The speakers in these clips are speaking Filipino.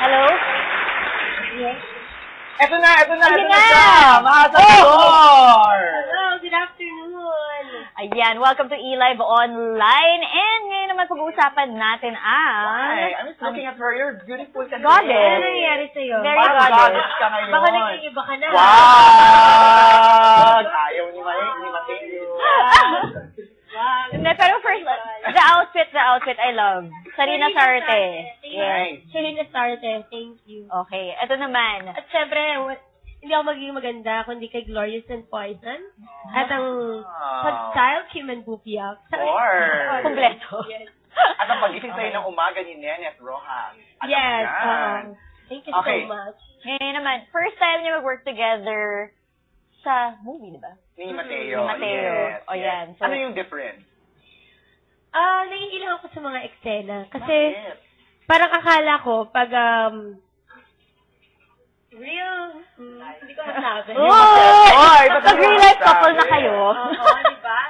Hello? Yes. Ito na Sige siya! Mahasasador! Hello, good afternoon. Ayan, welcome to eLive Online. And ngayon naman pag-uusapan natin Hi, ang... I'm just looking at her. You're beautiful kasi. Goddess. Ano nangyayari sa'yo? Very Parang goddess. goddess ka ngayon. Baka nag-iiba ka na. Wow! Ayaw ni Mateo. Hindi, pero first, the outfit I love. Sarina Sarte. Yes. Sarina Sarte, thank you. Okay, ito naman. At syempre, hindi ako magiging maganda kundi kay Glorious and Poison. At ang pag-style, Kim and Bupiak. Kompleto. Yes. At ang pagising sa'yo ng umaga ni Nene at Rojas. Yes. Thank you Okay. so much. Ngayon naman, first time niyo mag-work together sa movie, di ba? Ni Mateo. Ni Mateo. Yes, O, yes. yan. So, Ano yung difference? Naiilang ako sa mga eksena. Kasi, Bakit? parang akala ko, pag, hindi ko masabi. Oy, ba't pag hindi mo real life masabi? couple na kayo. Oo, di ba?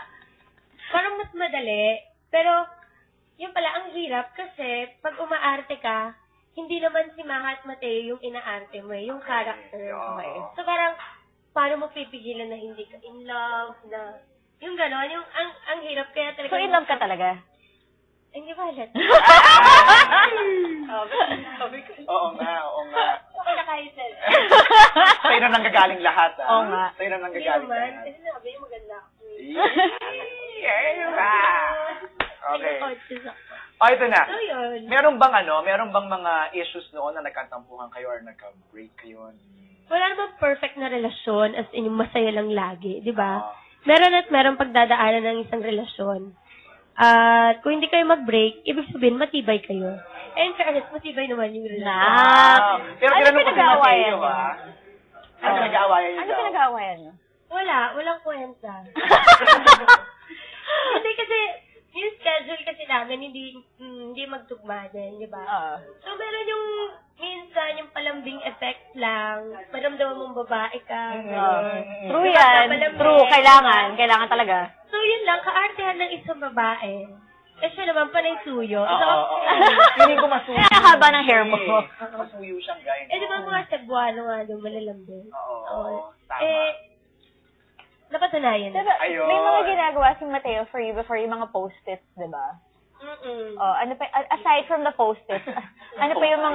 Parang mas madali. Pero, yun pala, ang hirap kasi, pag umaarte ka, hindi naman si Maha at Mateo yung inaarte mo yung character. Okay. So, parang, paano mo pipigilan na hindi ka in love, na, yung gano'n, yung, ang hirap kaya talaga. So, in love ka talaga? Hindi ba halat? Oo nga. Okay na kayo, sir. Sa'yo na nanggagaling lahat, ah. Oo nga. Sa'yo na Hindi nanggagaling naman, lahat. kasi sabi niyo maganda ako. Okay. Okay. O, ito na. So, yun. Meron bang mga issues noon na nagkatampuhan kayo or nagka-break kayo? Wala namang perfect na relasyon as in yung masaya lang lagi, di ba? Ah. Meron at meron pagdadaanan ng isang relasyon. At kung hindi kayo mag-break, ibig sabihin matibay kayo. And fairness, matibay naman yung relasyon. Wow. Pero Ano tinanong ko si pinag-aawayan Mateo, niyo? ha? Ano pinag-aawayan niyo Ano daw? pinag-aawayan niyo? Walang kwenta. Hindi kasi, yung schedule kasi namin, hindi magtugma din, di ba? So, meron yung, minsan, yung palambing effect lang, maramdaman mong babae ka. True yan. True. Kailangan talaga. So, yun lang, kaartehan ng isang babae. Eh, siya naman, panay suyo. Oo. Hindi ko masuyo. Kaya ang haba ng hair mo. Masuyo siyang guy. Eh, di ba mga Cebuano nga doon, malalambing? Oo. Tama. Napatunayan. Pero, Ayun. may mga ginagawa si Mateo for you before yung mga post-its, di ba? Ano pa, aside from the post-its, ano pa yung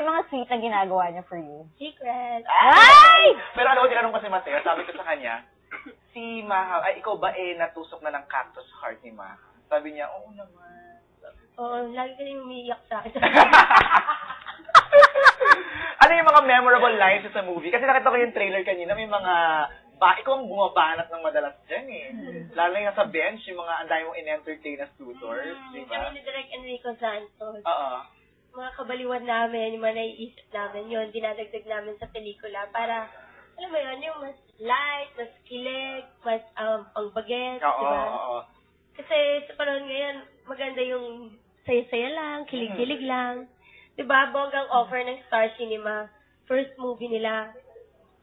mga sweet na ginagawa niya for you? Secret. Ay! Pero ano ko tinanong ko si Mateo, sabi ko sa kanya, si Maha, ikaw ba natusok na ng cactus heart ni Maha? Sabi niya, oo naman. Oo, lagi ka yung umiiyak sa akin. Ano yung mga memorable lines sa movie? Kasi nakita ko yung trailer kanina, may mga ikaw ang bumabanat ng madalas dyan eh. Lalo yung sa bench, yung mga anday mong in-entertain as tutors, di ba? Kami ni Direk Enrico Santos. Oo. Mga kabaliwan namin, yung mga naiisip namin yun, dinadagdag namin sa pelikula para, alam mo yun, yung mas light, mas kilig, mas pangbaget, di ba? Oo. Kasi sa panahon ngayon, maganda yung saya-saya lang, kilig-kilig lang. Di ba? Bonggang offer ng Star Cinema, first movie nila,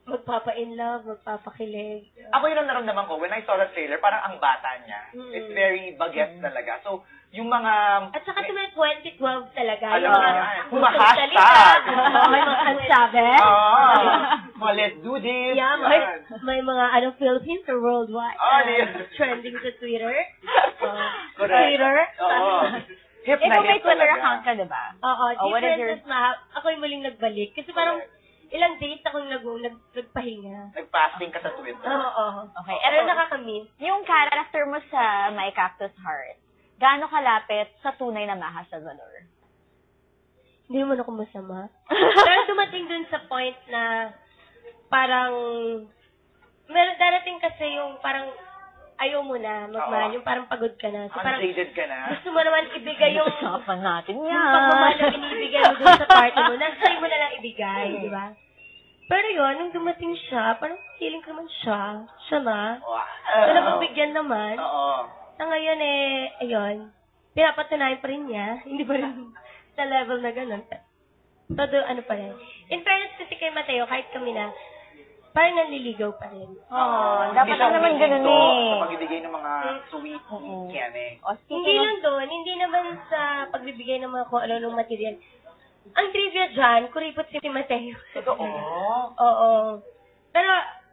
magpapa-in love, magpapakilig. Ako yun ang naramdaman ko, when I saw the trailer, parang ang bata niya. It's very baguette talaga. So, yung mga... At saka may 2012 talaga. Alam yung mo mga yan. pusong Hashtag. salita. May mga ansabi. Mga let's do this. Yeah, may mga Philippines or worldwide. Trending sa Twitter. Twitter. Oo. Hip na Ikaw may hip Twitter talaga. account ka, di ba? Oo, what is your... differences na ako yung muling nagbalik. Kasi parang ilang days akong nagpahinga. Nag-fasting ka sa Twitter. Oo. Okay, Pero eto, nakakamiss. yung character mo sa My Cactus Heart, gaano kalapit sa tunay na Maha Salvador? Hindi mo ako masama. Pero dumating dun sa point na parang meron darating kasi yung parang ayaw mo na magmahal, yung parang pagod ka na. So parang Undated ka na. gusto mo naman ibigay yung Usapan natin yan. yung pagmamahal na binibigay mo dun sa partner mo, nasa'yo mo na lang ibigay, di ba? Pero yun, nung dumating siya, parang feeling ko naman siya na. So napagbigyan naman. Oo. Sa ngayon ayun, pinapatunayan pa rin niya, hindi pa rin sa level na gano'n. Todo pa rin. In fairness kasi kay Mateo, kahit kami na, parang nanliligaw pa rin. Dapat naman ganun eh. Sa pagbibigay ng mga sweet keme. O, Hindi lang doon, hindi naman sa pagbibigay ng mga kung ano ng material. Ang trivia dyan, kuripot si Mateo. Totoo. Oo. Pero,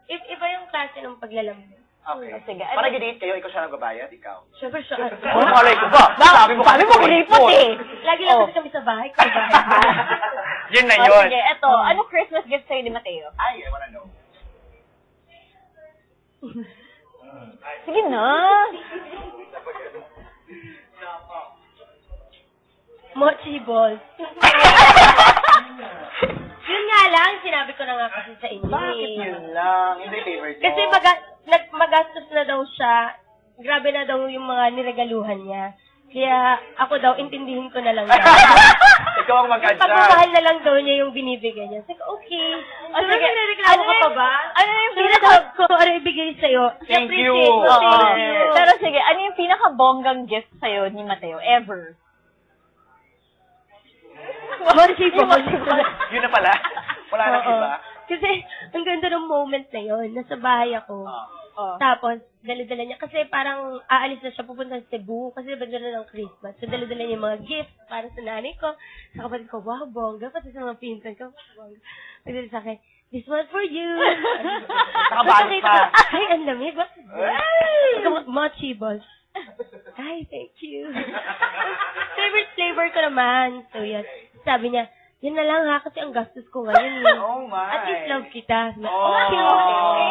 iba yung klase ng paglalamig. Okay. Sige. Para gidate kayo, ikaw siya nagbabayad, ikaw. Siyempre siya. Oh, malay ko ba? Sabi mo kuripot eh. Lagi lang kasi kami sa bahay. Yun na Oh, yun. sige, eto. Ano Christmas gift sa'yo ni Mateo? Ay, I wanna know. Sige na. Mochi balls. Yun nga lang, sinabi ko na nga kasi sa inyo. Bakit yun lang? Hindi favorite mo. Kasi magastos na daw siya. Grabe na daw yung mga niregaluhan niya. Kaya ako daw, intindihin ko na lang daw. Ikaw ang mag-adjust. Pagmamahal na lang daw niya yung binibigay niya. Sige, okay. Oh, Pero sige. nireklamo ka pa ba? Ano yung Pinatawag ko, ano ibigay sa'yo? Thank you. I-appreciate ko. Oo. Thank you. Pero sige, ano yung pinaka-bonggang gift sa'yo ni Mateo ever? Mochi balls. Yun na pala. Wala nang Oo. iba. Kasi, ang ganda ng moment na yun. Nasa bahay ako. Oh. Tapos, dala-dala niya. Kasi parang aalis na siya pupunta sa Cebu. Kasi banda na ng Christmas. So, dala-dala niya yung mga gifts para sa nanay ko. Sa kapatid ko, wow, bongga. Pati sa mga pinsan ko, bongga. Pagdating sa akin, this one for you. Nakabalot pa. Ay, ang lamig. Mochi balls. Ay, thank you. Favorite flavor ko naman. So, yan. Sabi niya, yun na lang ha, kasi ang gastos ko ngayon. Oh my. At least love kita. Oh. Okay,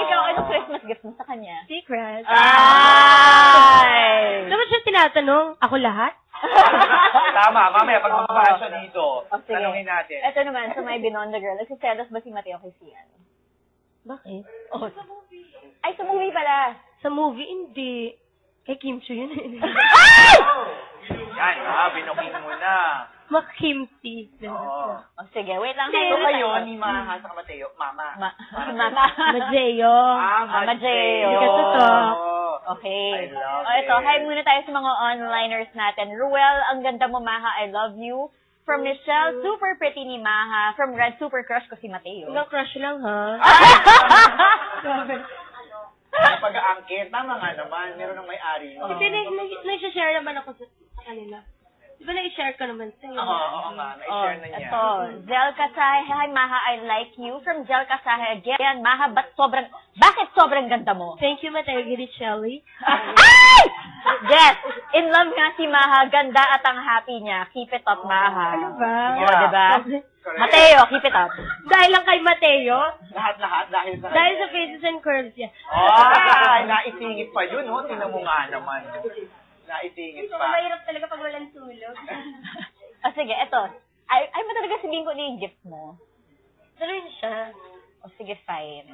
ikaw, anong Christmas gift mo sa kanya? Secret. Ay! Dapat siya tinatanong, ako lahat? Tama, mamaya pag mababaan siya dito, Oh, sige. tanungin natin. Ito naman, sa My Beyond the Girl, nagsiselos ba si Mateo kay Sian? Bakit? Oh. Ay, sa movie pala. Sa movie, hindi. Kay Kim Chu yun. Yan, binuking mo na. Makimsi. Oo. Oh, sige, wait lang. Hindi, So Wait kayo, lang. ni Maha sa Mateo, Mama. Mama. Madjeyo. Majeo. Katutok. I Okay. love O, ito, it. hi muna tayo sa mga onliners natin. Ruel, ang ganda mo, Maha, I love you. From Michelle, super pretty ni Maha. From Red, super crush ko si Mateo. Hanggang crush lang, ha? Yung pag-aangkin, tama nga naman, meron ng may-ari. Kasi nag-share naman ako sa kanila. Di ba na-share ko naman sa'yo? Oo nga, na-share na niya. Ito, Zel Kasahe, hi Maha, I like you. From Zel Kasahe again, Maha, bakit sobrang ganda mo? Thank you, Mateo Giricelli. Ay! Yes! In love nga si Maha, ganda at ang happy niya. Keep it up, Maha. Ano ba? Oo, diba? Correct. Mateo, keep it up. Dahil lang kay Mateo, Lahat-lahat dahil sa... dahil sa faces and curves niya. Naisingit pa yun, no? Tingnan mo nga naman. Naisingit So, pa. mahirap talaga pag walang tulog. O sige, eto. Ay mo talaga sabihin ko na yung gift mo. Tuloy siya. O sige, fine.